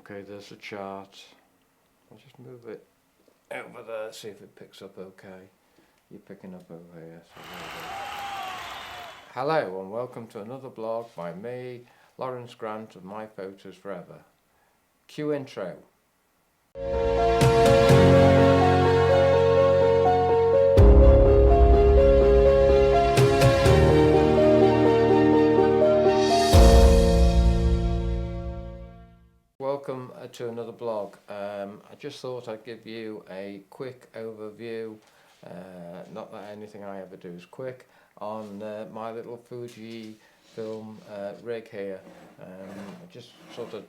Okay, there's a chart. I'll just move it over there, see if it picks up okay. You're picking up over here, so there we go. Hello and welcome to another blog by me, Lawrence Grant of My Photos Forever. Cue intro. Welcome to another blog. I just thought I'd give you a quick overview, not that anything I ever do is quick, on my little Fuji film rig here. I just sort of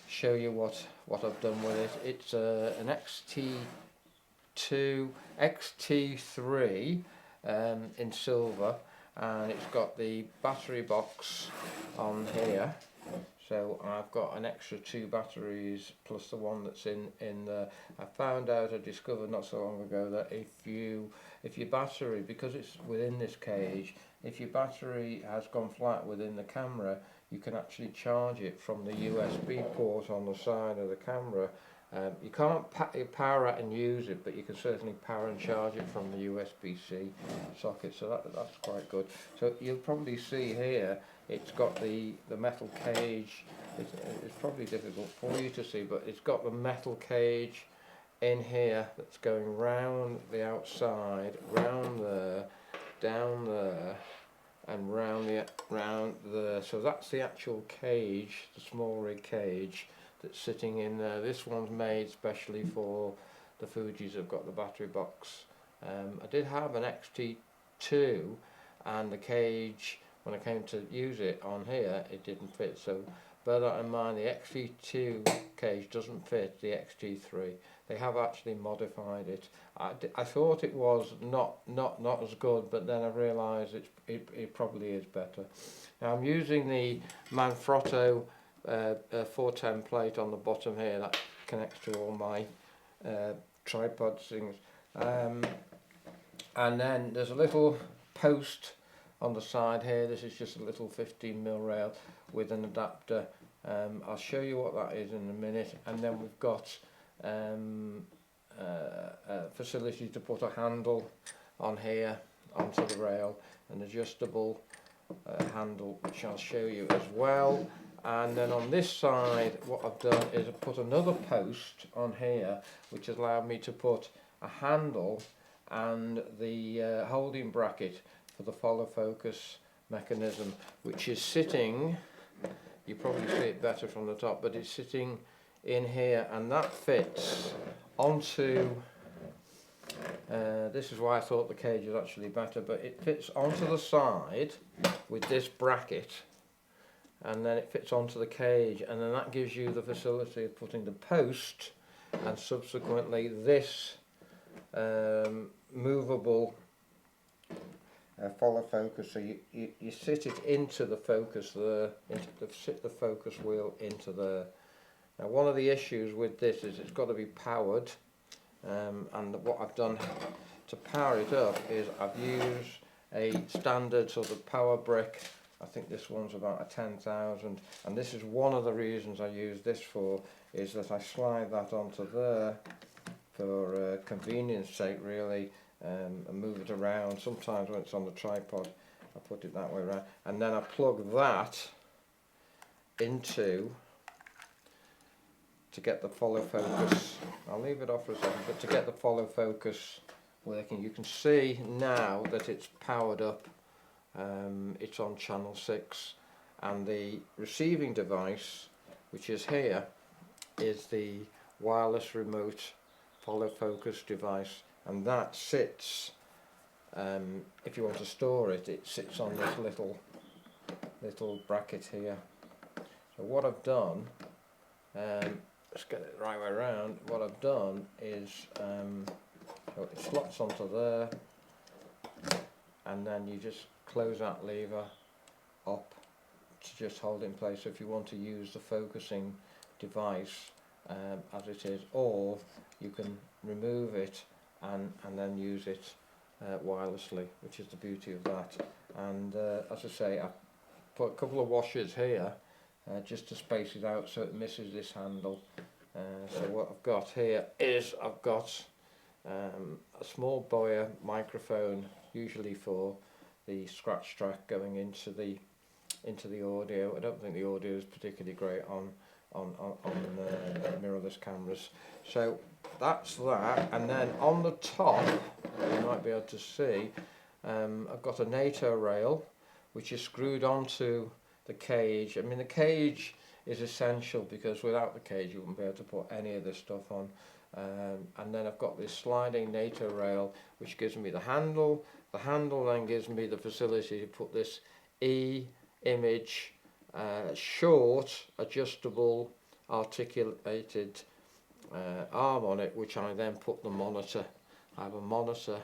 show you what I've done with it. It's an XT3 in silver, and it's got the battery box on here. So I've got an extra 2 batteries plus the one that's in there. I discovered not so long ago that if your battery, because it's within this cage, if your battery has gone flat within the camera, you can actually charge it from the USB port on the side of the camera. You can't power it and use it, but you can certainly power and charge it from the USB-C socket, so that's quite good. So you'll probably see here it's got the metal cage. It's probably difficult for you to see, but it's got the metal cage in here that's going round the outside, round there, down there, and round there. So that's the actual cage, the SmallRig cage that's sitting in there. This one's made specially for the Fujis. I've got the battery box. I did have an XT2, and the cage, when I came to use it on here, it didn't fit. So bear that in mind, the XT2 cage doesn't fit the XT3. They have actually modified it. I thought it was not as good, but then I realised it probably is better. Now I'm using the Manfrotto 410 plate on the bottom here that connects to all my tripod things, and then there's a little post on the side here. This is just a little 15mm rail with an adapter. I'll show you what that is in a minute, and then we've got a facility to put a handle on here onto the rail, an adjustable handle, which I'll show you as well. And then on this side, what I've done is I've put another post on here, which has allowed me to put a handle and the holding bracket for the follow focus mechanism, which is sitting, you probably see it better from the top, but it's sitting in here, and that fits onto, this is why I thought the cage is actually better, but it fits onto the side with this bracket, and then it fits onto the cage, and then that gives you the facility of putting the post and subsequently this movable follow focus. So you sit it into the focus there, sit the focus wheel into there. Now one of the issues with this is it's got to be powered, and what I've done to power it up is I've used a standard sort of power brick. I think this one's about a 10,000, and this is one of the reasons I use this for, is that I slide that onto there for convenience sake really, and move it around. Sometimes when it's on the tripod I put it that way around, and then I plug that into, to get the follow focus, I'll leave it off for a second, but to get the follow focus working. You can see now that it's powered up. It's on channel 6, and the receiving device, which is here, is the wireless remote follow focus device, and that sits, if you want to store it, it sits on this little bracket here. So what I've done, let's get it the right way around, what I've done is, so it slots onto there, and then you just close that lever up to just hold it in place. So if you want to use the focusing device as it is, or you can remove it and then use it wirelessly, which is the beauty of that. And as I say, I put a couple of washers here just to space it out so it misses this handle. So what I've got here is I've got a small Boya microphone, usually for the scratch track going into the audio. I don't think the audio is particularly great on mirrorless cameras. So that's that, and then on the top, you might be able to see, I've got a NATO rail which is screwed onto the cage. I mean, the cage is essential because without the cage you wouldn't be able to put any of this stuff on. And then I've got this sliding NATO rail which gives me the handle. The handle then gives me the facility to put this image short adjustable articulated arm on it, which I then put the monitor. I have a monitor,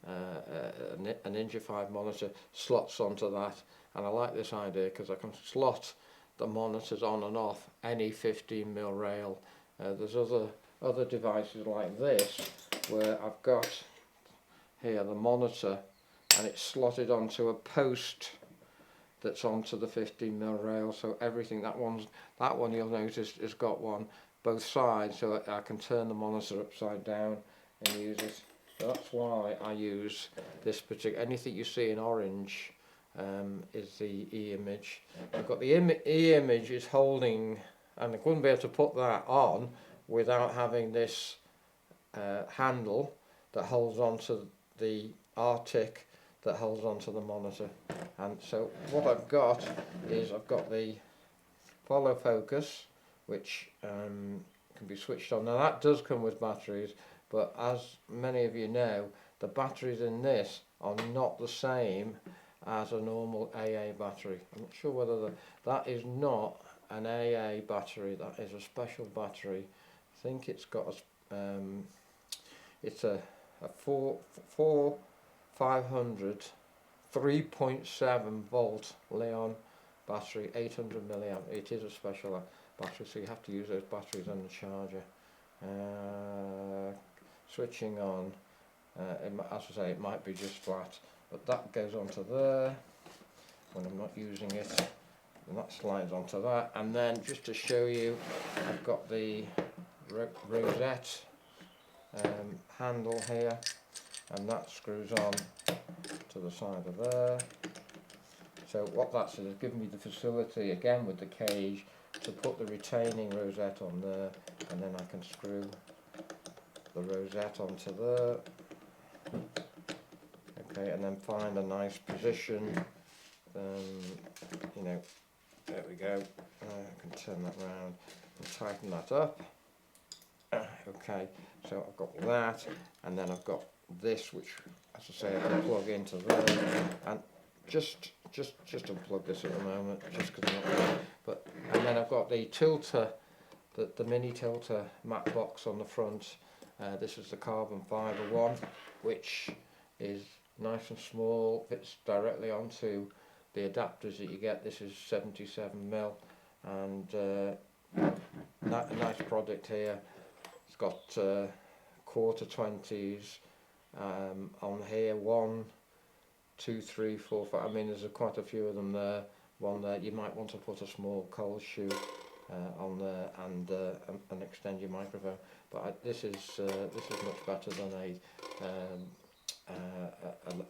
an Ninja 5 monitor, slots onto that, and I like this idea because I can slot the monitors on and off any 15mm rail. There's other devices like this where I've got here the monitor and it's slotted onto a post that's onto the 15mm rail, so everything, that one you'll notice has got one both sides, so I can turn the monitor upside down and use it. So that's why I use this particular. Anything you see in orange is the E-image. I've got the E-image is holding, and I couldn't be able to put that on without having this handle that holds onto the Arctic that holds onto the monitor. And so what I've got is I've got the follow focus, which can be switched on. Now that does come with batteries, but as many of you know, the batteries in this are not the same as a normal AA battery. I'm not sure whether that is not an AA battery, that is a special battery. I think it's got it's a 500 3.7 volt Leon battery, 800 milliamp. It is a special battery, so you have to use those batteries on the charger. Switching on, as I say, it might be just flat, but that goes onto there when I'm not using it, and that slides onto that. And then just to show you, I've got the rosette handle here, and that screws on to the side of there. So what that's is giving me the facility again with the cage to put the retaining rosette on there, and then I can screw the rosette onto there. Okay, and then find a nice position. You know, there we go. I can turn that round and tighten that up. Okay, so I've got that, and then I've got this, which, as I say, I can plug into there, and just unplug this at the moment, just because I'm not there. But and then I've got the Tilta, the mini Tilta matte box on the front. This is the carbon fibre one, which is nice and small, fits directly onto the adapters that you get. This is 77mm, and a nice product here. It's got quarter 20s on here, 1, 2, 3, 4, 5. I mean, there's quite a few of them there. One there, you might want to put a small cold shoe on there and extend your microphone. But this is much better than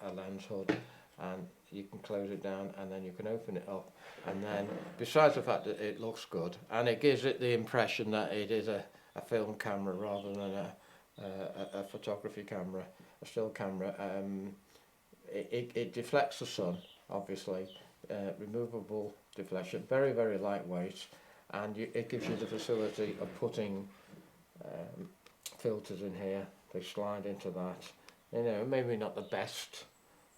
a lens hood, and you can close it down and then you can open it up, and then besides the fact that it looks good and it gives it the impression that it is a film camera rather than a photography camera, a still camera. It deflects the sun, obviously, removable deflection, very, very lightweight, and it gives you the facility of putting filters in here. They slide into that. You know, maybe not the best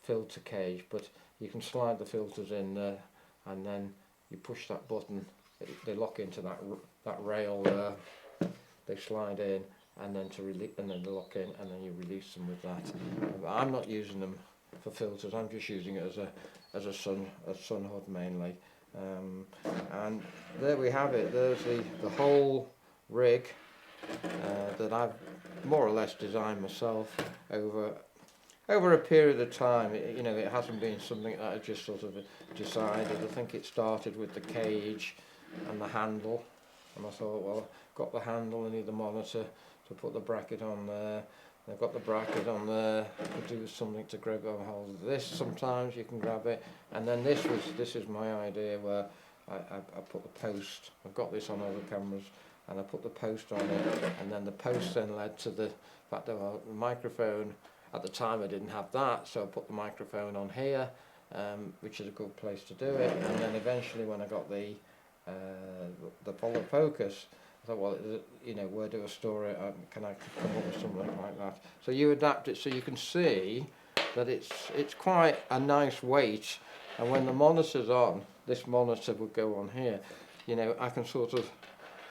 filter cage, but you can slide the filters in there, and then you push that button, they lock into that rail there. They slide in, and then they lock in, and then you release them with that. I'm not using them for filters. I'm just using it as a sun hood mainly. And there we have it. There's the whole rig that I've more or less designed myself over a period of time. It hasn't been something that I just sort of decided. I think it started with the cage, and the handle, and I thought, well, I've got the handle, I need the monitor to put the bracket on there. I've got the bracket on there, I could do something to grab a hold of this. Sometimes you can grab it, and then this is my idea where I put the post. I've got this on other cameras, and I put the post on it, and then the post then led to the fact that the microphone. At the time I didn't have that, so I put the microphone on here, which is a good place to do it. And then eventually, when I got the follow focus, I thought, well, you know, where do I store it? Can I come up with something like that? So you adapt it so you can see that it's quite a nice weight. And when the monitor's on, this monitor would go on here. You know, I can sort of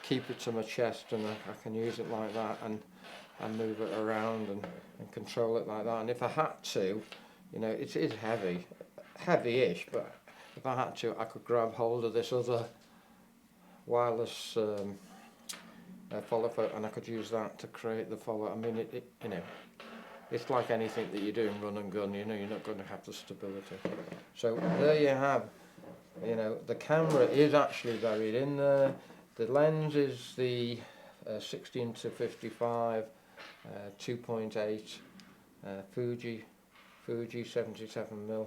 keep it to my chest, and I can use it like that, and move it around and control it like that. And if I had to, you know, it is heavy-ish, but if I had to, I could grab hold of this other wireless follow photo, and I could use that to create the follow. I mean, you know, it's like anything that you're doing run and gun, you know, you're not going to have the stability. So there you have, you know, the camera is actually buried in there. The lens is the 16 to 55 2.8 Fuji 77mm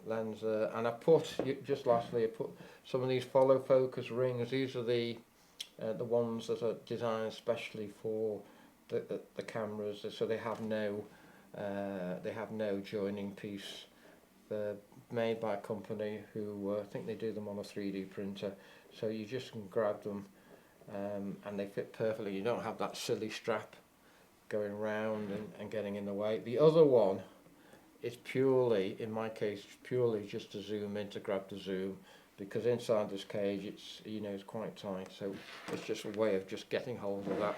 lens there, and I put, just lastly, I put some of these follow focus rings. These are the ones that are designed especially for the cameras, so they have no joining piece. They're made by a company who I think they do them on a 3D printer, so you just can grab them and they fit perfectly. You don't have that silly strap going round and getting in the way. The other one is purely, in my case, purely just to zoom in, to grab the zoom, because inside this cage it's, you know, it's quite tight, so it's just a way of just getting hold of that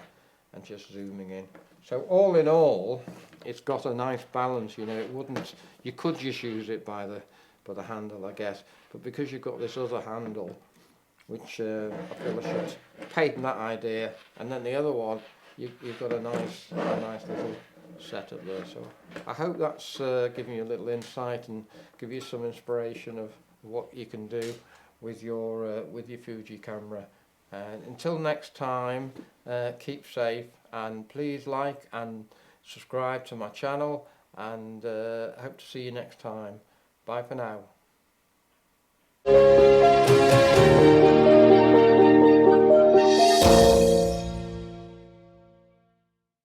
and just zooming in. So all in all, it's got a nice balance. You know, it wouldn't, you could just use it by the handle, I guess, but because you've got this other handle, which I feel I should patent that idea, and then the other one, you've got a nice little setup there. So I hope that's giving you a little insight and give you some inspiration of what you can do with your Fuji camera. And until next time, keep safe, and please like and subscribe to my channel, and hope to see you next time. Bye for now.